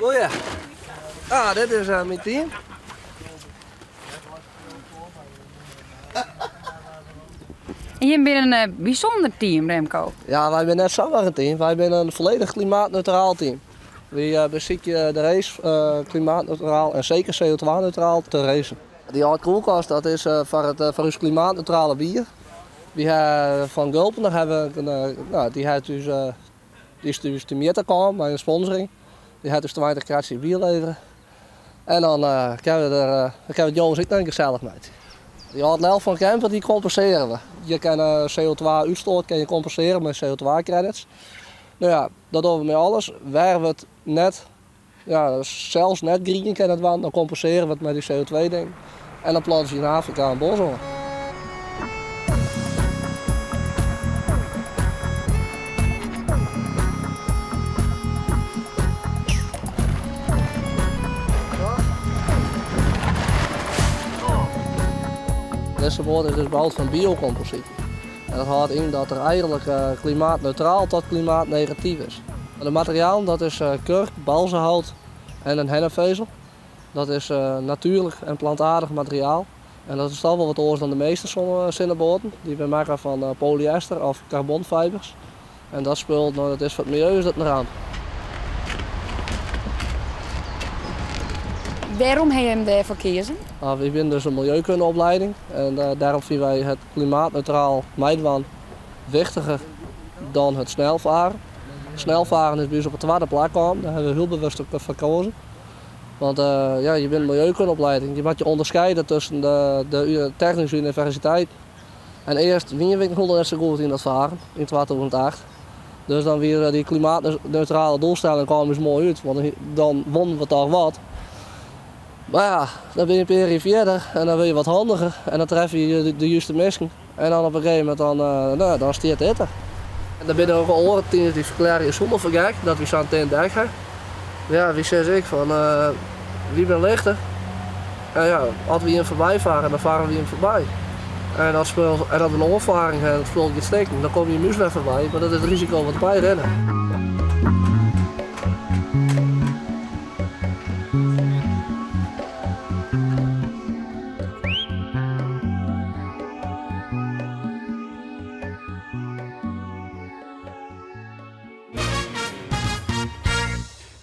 Goeie. Ah, dit is mijn team. En je bent een bijzonder team, Remco. Ja, wij zijn net zomaar een team. Wij zijn een volledig klimaatneutraal team. We bezieken de race klimaatneutraal en zeker CO2-neutraal te racen. Die oude koelkast dat is voor ons klimaatneutrale bier. Van Gulpen hebben die is dus de meterkam bij een sponsoring. Die heeft dus 20 kratjes bier leveren. En dan kunnen we het jongens ook denk ik zelf mee. Die helft van camper die compenseren we. Je kan CO2-uitstoot compenseren met CO2-credits. Nou ja, dat doen we met alles. Waar we het net, zelfs net green kunnen doen, dan compenseren we het met die CO2-ding. En dan planten ze in Afrika een bos op. Deze boot is dus gebouwd van biocomposiet. En dat houdt in dat er eigenlijk klimaatneutraal tot klimaatnegatief is. De materiaal dat is kurk, balzenhout en een hennepvezel. Dat is natuurlijk en plantaardig materiaal. En dat is toch wel wat anders dan de meeste zinnenboten. Die we maken van polyester of carbonfibers. En dat spul, dat is voor het milieu is dat een ramp. Waarom heb je hem daarvoor gekozen? We zijn dus een milieukundeopleiding en daarom vinden wij het klimaatneutraal meidwan wichtiger dan het snelvaren. Snelvaren is bij ons op de tweede plek komen, daar hebben we heel bewust voor gekozen. Want je bent een milieukundeopleiding, je moet je onderscheiden tussen de technische universiteit. En eerst win je nog net zo goed in dat varen, in 2008. Dus dan weer die klimaatneutrale doelstelling kwam dus mooi uit, want dan wonnen we toch wat. Maar ja, dan ben je een periode verder en dan ben je wat handiger en dan tref je de juiste mensen. En dan op een gegeven moment dan stiert dit er. En dan ben je ook al horen die verklaren je zonder vergek dat we zo'n tent dag gaan. Ja, wie zeg ik van wie ben lichter? En ja, als we hem voorbij varen, dan varen we hem voorbij. En als we een overvaring hebben, het spul gaat steken, dan kom je muis weer voorbij, maar dat is het risico wat bij rennen.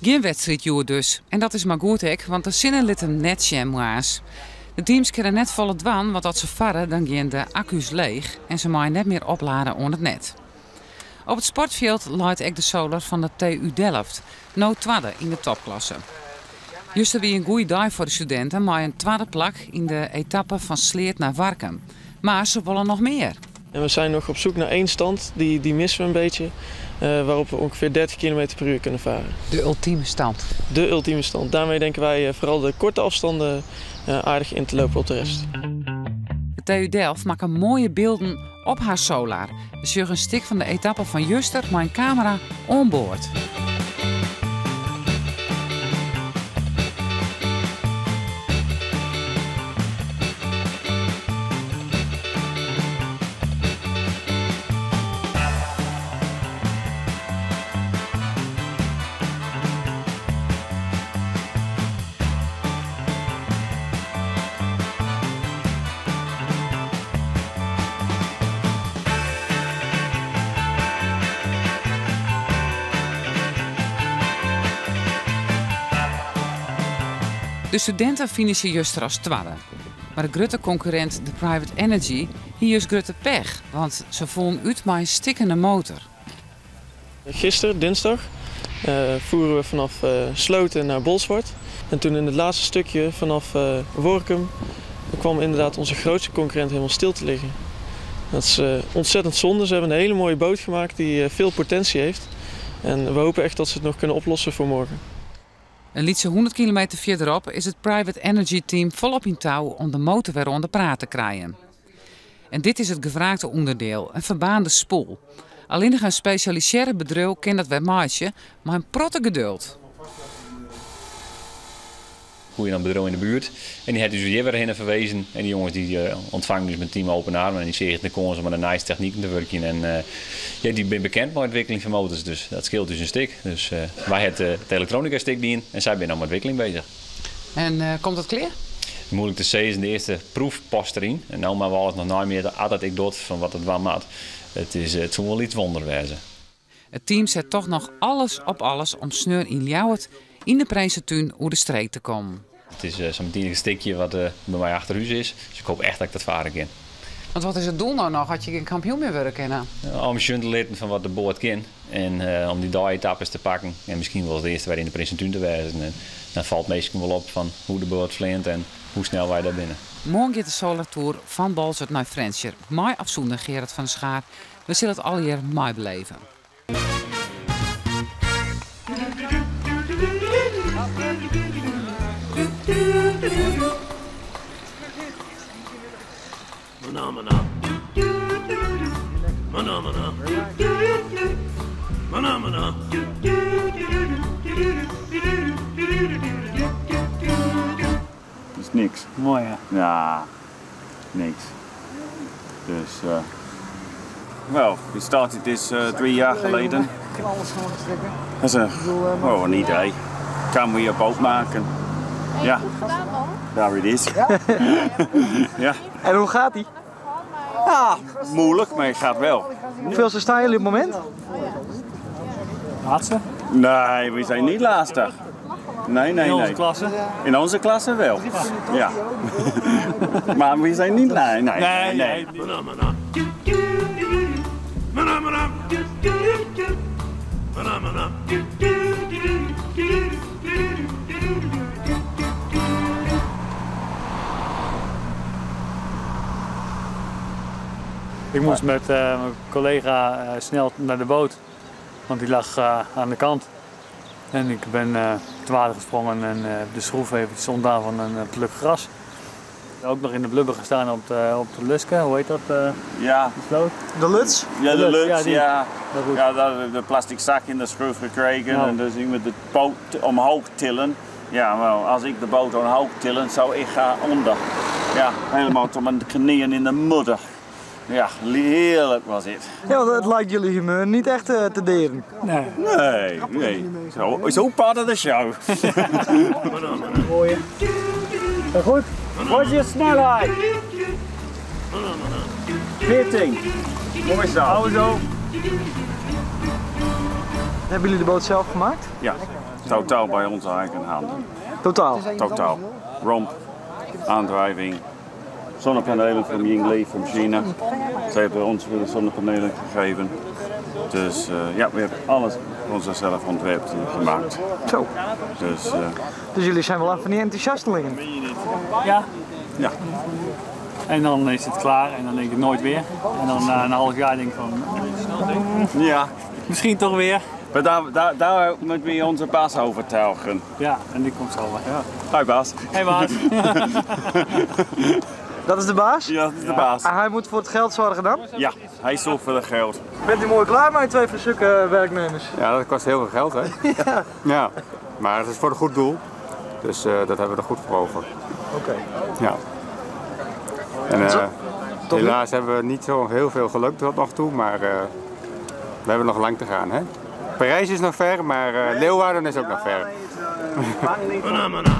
Geen wedstrijdjoer dus. En dat is maar goed ook, want de zinnen litten net jamwaars. De teams kunnen net volle dwan, want als ze varen dan gaan de accu's leeg en ze mogen net meer opladen onder het net. Op het sportveld luidt ook de solar van de TU Delft, nou tweede in de topklasse. Juist weer een goede dag voor de studenten, maar een tweede plak in de etappe van Sleert naar Warkum. Maar ze willen nog meer. En we zijn nog op zoek naar één stand, die missen we een beetje. Waarop we ongeveer 30 km per uur kunnen varen. De ultieme stand. De ultieme stand. Daarmee denken wij vooral de korte afstanden aardig in te lopen op de rest. De TU Delft maakt mooie beelden op haar solar. Ze zag een stuk van de etappe van Juster met een camera onboord. De studenten finishen juster als tweede. Maar de grote concurrent, de Private Energy, hier is grote pech, want ze voelen uit met een stikkende motor. Gisteren, dinsdag, voeren we vanaf Sloten naar Bolsward. En toen in het laatste stukje vanaf Workum kwam inderdaad onze grootste concurrent helemaal stil te liggen. Dat is ontzettend zonde. Ze hebben een hele mooie boot gemaakt die veel potentie heeft. En we hopen echt dat ze het nog kunnen oplossen voor morgen. Een liedje 100 kilometer verderop is het Private Energy Team volop in touw om de motor weer onder praat te krijgen. En dit is het gevraagde onderdeel, een verbaande spoel. Alleen nog een specialiseerde bedrijf kan dat weer maatje, maar een protte geduld. Goeie dan bedrijf in de buurt. En die had dus weer heen verwezen. En die jongens die ontvangen dus met team open armen. En die zeggen de kans om met een nice techniek te werken. En ja, die ben bekend met de ontwikkeling van motors. Dus dat scheelt dus een stuk. Dus wij hebben het elektronica stuk dien en zij zijn aan de ontwikkeling bezig. En komt het klaar? Moeilijk te zeggen, de eerste proefpost erin. En nou maar wel het nog nooit meer altijd ik dood van wat het wel maakt. Het zou wel iets wonderwezen. Het team zet toch nog alles op alles om sneur in Ljouwert in de Prinsentuin over de streek te komen. Het is zo'n een stukje wat bij mij achter huis is. Dus ik hoop echt dat ik dat varen kan. Want wat is het doel nou nog? Had je geen kampioen meer willen kennen? Om je te leren van wat de boord kan. En om die etappes te pakken. En misschien wel de eerste weer in de Prinsentuin te wijzen. En dan valt meestal wel op van hoe de boord vleent en hoe snel wij daar binnen. Morgen gaat de Solar Tour van Balzert naar Frenscher. Mij afzoende Gerard van der Schaar. We zullen het al hier mooi beleven. Phenomena. Phenomena. Phenomena. Dat is niks. Mooi hè? Ja, niks. Dus, well, we started this 3 jaar geleden. Dat is een idee. Kan we je boot maken? Ja, daar het is. Ja. En hoe gaat die? Ja, moeilijk, maar het gaat wel. Hoeveelste staan jullie op het moment? Laatste? Nee, we zijn niet laatste. Nee. In onze klasse? In onze klasse wel. Ja. Maar we zijn niet laatste. Nee. Phenomena. Phenomena. Phenomena. Ik moest met mijn collega snel naar de boot, want die lag aan de kant. En ik ben te water gesprongen en de schroef eventjes ontdaan van een pluk gras. Ook nog in de blubber gestaan op de Luske, hoe heet dat? Ja. De sloot? De Luts? Ja, de Luts, ja. Ja, De plastic zak in de schroef gekregen Nou. en dus ik moet de boot omhoog tillen. Ja, wel, als ik de boot omhoog tillen, zou ik gaan onder. Ja, helemaal tot mijn knieën in de modder. Ja, heerlijk was het. Ja, dat lijkt jullie humeur niet echt te deren. Nee. Zo part of the show. Mooi. Heel goed. Wat is je snelheid? 14. Mooi zo. Hou zo. Hebben jullie de boot zelf gemaakt? Ja, totaal bij onze eigen handen. Totaal. Totaal. Romp, aandrijving, zonnepanelen van Yingli van China. Ze hebben ons weer de zonnepanelen gegeven. Dus ja, we hebben alles voor onszelf ontwerpt en gemaakt. Zo. Dus jullie zijn wel even niet enthousiastelingen. Ja. ja. En dan is het klaar en dan denk ik nooit weer. En dan na een half jaar denk ik van, Ja. misschien toch weer. Maar daar moeten we onze baas overtuigen. Ja, en die komt zo wel. Ja. Hi baas. Hey baas. Dat is de baas? Ja, dat is de baas. En hij moet voor het geld zorgen dan? Ja, hij zorgt voor het geld. Bent u mooi klaar met 2 zulke werknemers? Ja, dat kost heel veel geld, hè? Ja. Maar het is voor een goed doel. Dus dat hebben we er goed voor over. Oké. Ja. En helaas hebben we niet zo heel veel geluk tot nog toe, maar we hebben nog lang te gaan, hè? Parijs is nog ver, maar Leeuwarden is ook nog ver. Phenomena.